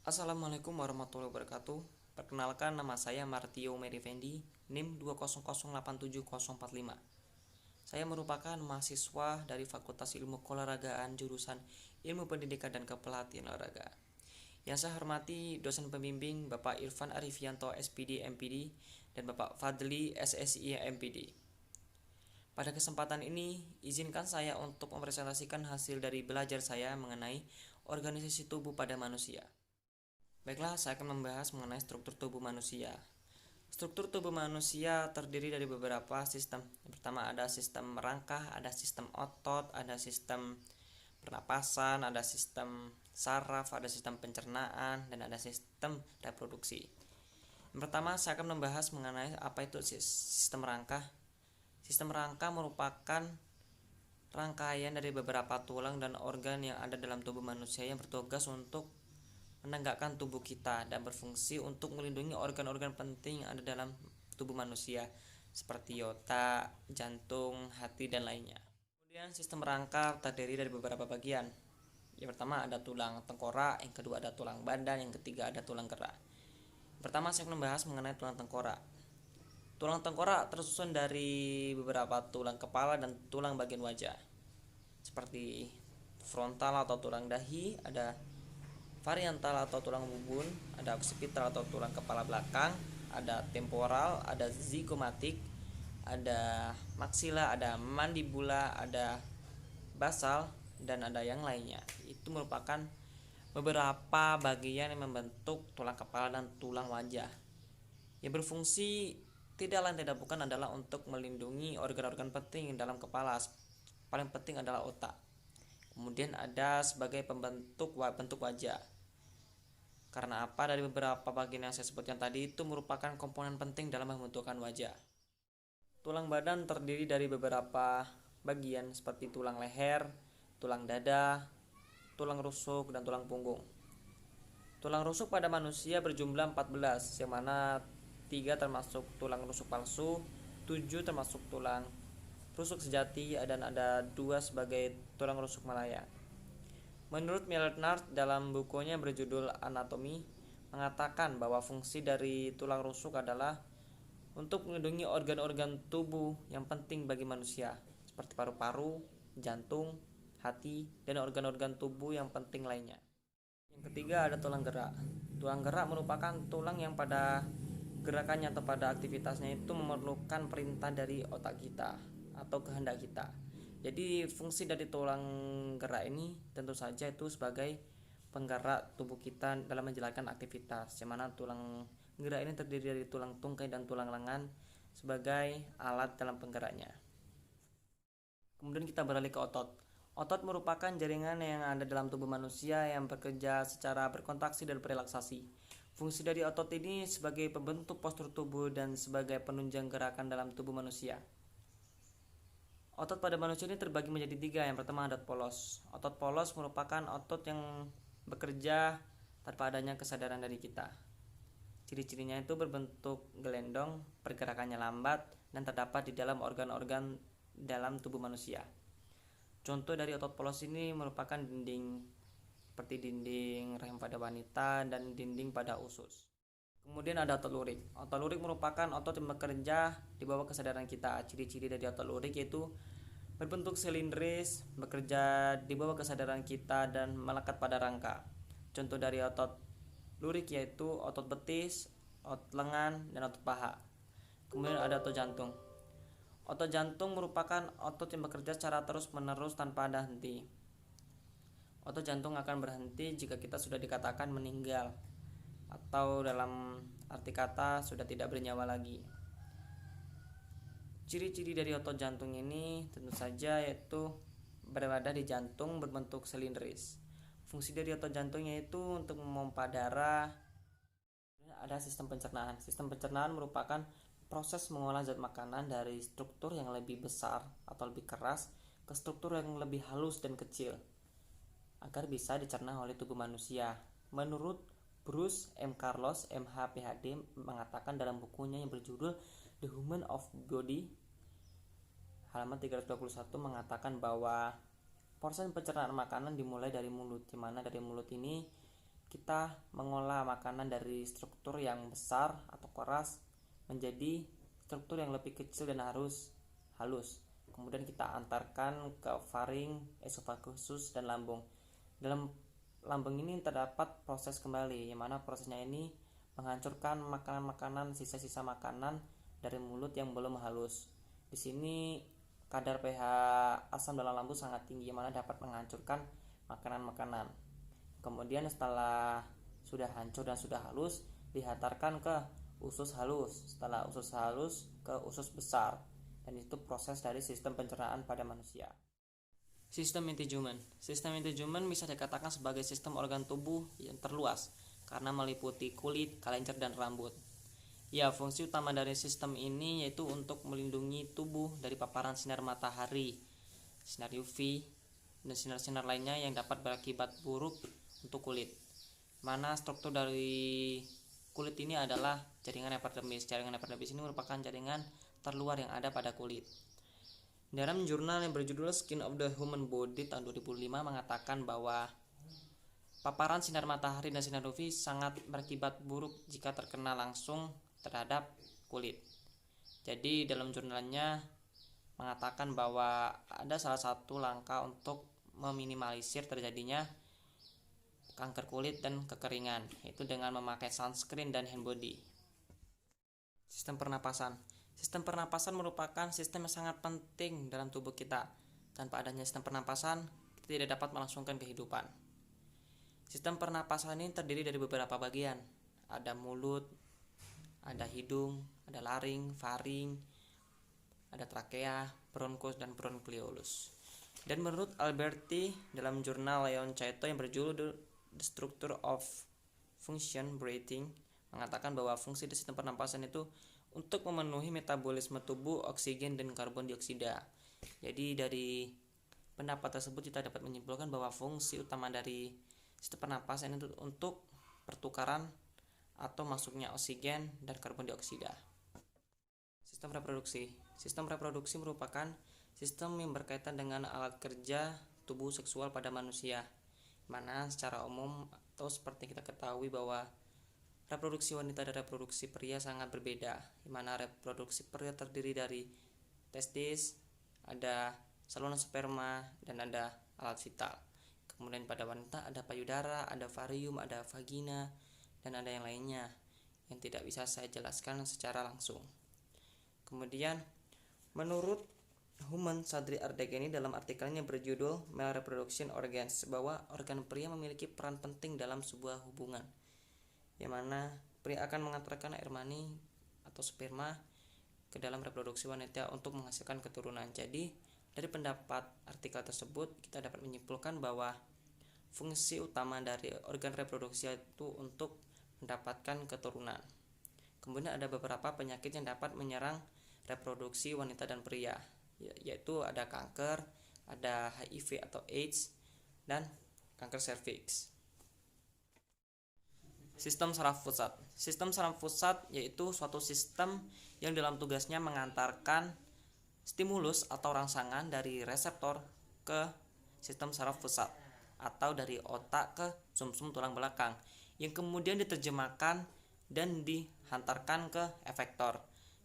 Assalamualaikum warahmatullahi wabarakatuh. Perkenalkan, nama saya Martio Merifendi, NIM 200870045. Saya merupakan mahasiswa dari Fakultas Ilmu Keolahragaan jurusan Ilmu Pendidikan dan Kepelatihan Olahraga. Yang saya hormati dosen pembimbing Bapak Irfan Arifianto SPD MPD dan Bapak Fadli SSI MPD. Pada kesempatan ini, izinkan saya untuk mempresentasikan hasil dari belajar saya mengenai organisasi tubuh pada manusia. Baiklah, saya akan membahas mengenai struktur tubuh manusia. Struktur tubuh manusia terdiri dari beberapa sistem. Yang pertama ada sistem rangkah, ada sistem otot, ada sistem pernapasan, ada sistem saraf, ada sistem pencernaan, dan ada sistem reproduksi. Yang pertama saya akan membahas mengenai apa itu sistem rangkah. Sistem rangkah merupakan rangkaian dari beberapa tulang dan organ yang ada dalam tubuh manusia yang bertugas untuk menegakkan tubuh kita dan berfungsi untuk melindungi organ-organ penting yang ada dalam tubuh manusia seperti otak, jantung, hati, dan lainnya. Kemudian sistem rangkap terdiri dari beberapa bagian. Yang pertama ada tulang tengkorak, yang kedua ada tulang badan, yang ketiga ada tulang gerak. Pertama saya akan membahas mengenai tulang tengkorak. Tulang tengkorak tersusun dari beberapa tulang kepala dan tulang bagian wajah, seperti frontal atau tulang dahi, ada variantal atau tulang bubun, ada occipital atau tulang kepala belakang, ada temporal, ada zygomatic, ada maxilla, ada mandibula, ada basal, dan ada yang lainnya. Itu merupakan beberapa bagian yang membentuk tulang kepala dan tulang wajah. Yang berfungsi tidak lain tidak bukan adalah untuk melindungi organ-organ penting dalam kepala. Paling penting adalah otak. Kemudian ada sebagai bentuk wajah. Karena apa? Dari beberapa bagian yang saya sebutkan tadi itu merupakan komponen penting dalam membentukkan wajah. Tulang badan terdiri dari beberapa bagian seperti tulang leher, tulang dada, tulang rusuk, dan tulang punggung. Tulang rusuk pada manusia berjumlah 14, yang mana 3 termasuk tulang rusuk palsu, 7 termasuk tulang rusuk sejati, dan ada 2 sebagai tulang rusuk malaya. Menurut Milnard dalam bukunya berjudul Anatomi, mengatakan bahwa fungsi dari tulang rusuk adalah untuk melindungi organ-organ tubuh yang penting bagi manusia, seperti paru-paru, jantung, hati, dan organ-organ tubuh yang penting lainnya. Yang ketiga ada tulang gerak. Tulang gerak merupakan tulang yang pada gerakannya atau pada aktivitasnya itu memerlukan perintah dari otak kita atau kehendak kita. Jadi fungsi dari tulang gerak ini tentu saja itu sebagai penggerak tubuh kita dalam menjalankan aktivitas, yang mana tulang gerak ini terdiri dari tulang tungkai dan tulang lengan sebagai alat dalam penggeraknya. Kemudian kita beralih ke otot. Otot merupakan jaringan yang ada dalam tubuh manusia yang bekerja secara berkontraksi dan berelaksasi. Fungsi dari otot ini sebagai pembentuk postur tubuh dan sebagai penunjang gerakan dalam tubuh manusia. Otot pada manusia ini terbagi menjadi 3. Yang pertama otot polos. Otot polos merupakan otot yang bekerja tanpa adanya kesadaran dari kita. Ciri-cirinya itu berbentuk gelendong, pergerakannya lambat, dan terdapat di dalam organ-organ dalam tubuh manusia. Contoh dari otot polos ini merupakan dinding seperti dinding rahim pada wanita dan dinding pada usus. Kemudian ada otot lurik. Otot lurik merupakan otot yang bekerja di bawah kesadaran kita. Ciri-ciri dari otot lurik yaitu berbentuk silindris, bekerja di bawah kesadaran kita dan melekat pada rangka. Contoh dari otot lurik yaitu otot betis, otot lengan, dan otot paha. Kemudian ada otot jantung. Otot jantung merupakan otot yang bekerja secara terus-menerus tanpa ada henti. Otot jantung akan berhenti jika kita sudah dikatakan meninggal, atau dalam arti kata sudah tidak bernyawa lagi. Ciri-ciri dari otot jantung ini tentu saja yaitu berada di jantung berbentuk silindris. Fungsi dari otot jantung yaitu untuk memompa darah. Ada sistem pencernaan. Sistem pencernaan merupakan proses mengolah zat makanan dari struktur yang lebih besar atau lebih keras ke struktur yang lebih halus dan kecil agar bisa dicerna oleh tubuh manusia. Menurut Bruce M. Carlos, MH, PhD, mengatakan dalam bukunya yang berjudul The Human of Body, halaman 321, mengatakan bahwa proses pencernaan makanan dimulai dari mulut, di mana dari mulut ini kita mengolah makanan dari struktur yang besar atau keras menjadi struktur yang lebih kecil dan halus. Kemudian kita antarkan ke faring, esofagus, dan lambung. Dalam lambung ini terdapat proses kembali, yang mana prosesnya ini menghancurkan makanan-makanan, sisa-sisa makanan dari mulut yang belum halus. Di sini kadar pH asam dalam lambung sangat tinggi, yang mana dapat menghancurkan makanan-makanan. Kemudian setelah sudah hancur dan sudah halus, dihantarkan ke usus halus. Setelah usus halus ke usus besar. Dan itu proses dari sistem pencernaan pada manusia. Sistem inti Juman. Sistem inti Juman bisa dikatakan sebagai sistem organ tubuh yang terluas karena meliputi kulit, kelenjar, dan rambut. Ya, fungsi utama dari sistem ini yaitu untuk melindungi tubuh dari paparan sinar matahari, sinar UV, dan sinar-sinar lainnya yang dapat berakibat buruk untuk kulit. Mana struktur dari kulit ini adalah jaringan epidermis. Jaringan epidermis ini merupakan jaringan terluar yang ada pada kulit. Dalam jurnal yang berjudul Skin of the Human Body tahun 2005 mengatakan bahwa paparan sinar matahari dan sinar UV sangat berakibat buruk jika terkena langsung terhadap kulit. Jadi dalam jurnalnya mengatakan bahwa ada salah satu langkah untuk meminimalisir terjadinya kanker kulit dan kekeringan, yaitu dengan memakai sunscreen dan hand body. Sistem pernapasan. Sistem pernapasan merupakan sistem yang sangat penting dalam tubuh kita. Tanpa adanya sistem pernapasan, kita tidak dapat melangsungkan kehidupan. Sistem pernapasan ini terdiri dari beberapa bagian. Ada mulut, ada hidung, ada laring, faring, ada trakea, bronkus, dan bronchioles. Dan menurut Alberti dalam jurnal Leon Chaito yang berjudul The Structure of Function Breathing mengatakan bahwa fungsi dari sistem pernapasan itu untuk memenuhi metabolisme tubuh, oksigen, dan karbon dioksida. Jadi dari pendapat tersebut kita dapat menyimpulkan bahwa fungsi utama dari sistem pernapasan itu untuk pertukaran atau masuknya oksigen dan karbon dioksida. Sistem reproduksi. Sistem reproduksi merupakan sistem yang berkaitan dengan alat kerja tubuh seksual pada manusia, mana secara umum atau seperti kita ketahui bahwa reproduksi wanita dan reproduksi pria sangat berbeda, di mana reproduksi pria terdiri dari testis, ada saluran sperma, dan ada alat vital. Kemudian pada wanita ada payudara, ada ovarium, ada vagina, dan ada yang lainnya yang tidak bisa saya jelaskan secara langsung. Kemudian menurut Human Sadri Ardegeni dalam artikelnya berjudul Male Reproduction Organs bahwa organ pria memiliki peran penting dalam sebuah hubungan, yang mana pria akan mengantarkan air mani atau sperma ke dalam reproduksi wanita untuk menghasilkan keturunan. Jadi dari pendapat artikel tersebut kita dapat menyimpulkan bahwa fungsi utama dari organ reproduksi itu untuk mendapatkan keturunan. Kemudian ada beberapa penyakit yang dapat menyerang reproduksi wanita dan pria, yaitu ada kanker, ada HIV atau AIDS, dan kanker serviks. Sistem saraf pusat. Sistem saraf pusat yaitu suatu sistem yang dalam tugasnya mengantarkan stimulus atau rangsangan dari reseptor ke sistem saraf pusat atau dari otak ke sumsum tulang belakang yang kemudian diterjemahkan dan dihantarkan ke efektor.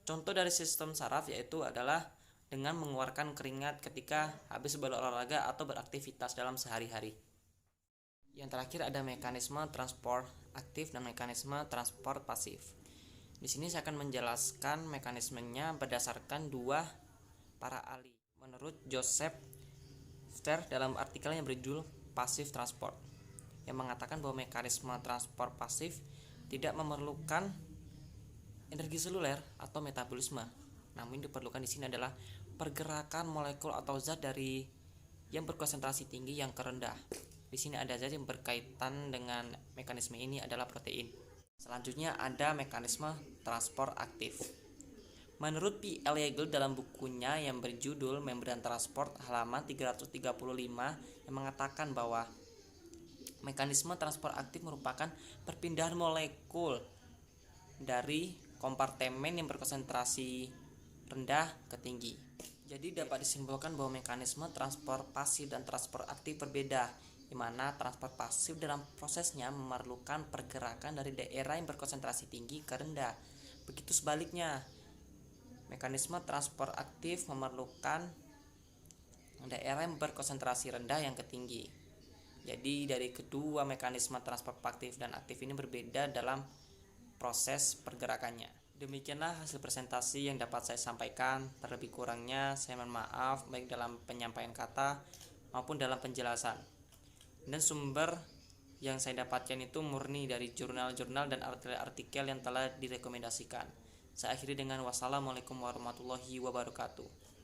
Contoh dari sistem saraf yaitu adalah dengan mengeluarkan keringat ketika habis berolahraga atau beraktivitas dalam sehari-hari. Yang terakhir ada mekanisme transport aktif dan mekanisme transport pasif. Di sini saya akan menjelaskan mekanismenya berdasarkan dua para ahli. Menurut Joseph Ster dalam artikelnya berjudul Passive Transport, yang mengatakan bahwa mekanisme transport pasif tidak memerlukan energi seluler atau metabolisme. Namun yang diperlukan di sini adalah pergerakan molekul atau zat dari yang berkonsentrasi tinggi yang ke rendah. Di sini ada zat yang berkaitan dengan mekanisme ini adalah protein. Selanjutnya ada mekanisme transport aktif. Menurut P. L. Yeagle dalam bukunya yang berjudul Membran Transport halaman 335 yang mengatakan bahwa mekanisme transport aktif merupakan perpindahan molekul dari kompartemen yang berkonsentrasi rendah ke tinggi. Jadi dapat disimpulkan bahwa mekanisme transport pasif dan transport aktif berbeda, di mana transfer pasif dalam prosesnya memerlukan pergerakan dari daerah yang berkonsentrasi tinggi ke rendah. Begitu sebaliknya, mekanisme transfer aktif memerlukan daerah yang berkonsentrasi rendah yang ke tinggi. Jadi dari kedua mekanisme transfer aktif dan aktif ini berbeda dalam proses pergerakannya. Demikianlah hasil presentasi yang dapat saya sampaikan. Terlebih kurangnya saya mohon maaf baik dalam penyampaian kata maupun dalam penjelasan. Dan sumber yang saya dapatkan itu murni dari jurnal-jurnal dan artikel-artikel yang telah direkomendasikan. Saya akhiri dengan wassalamualaikum warahmatullahi wabarakatuh.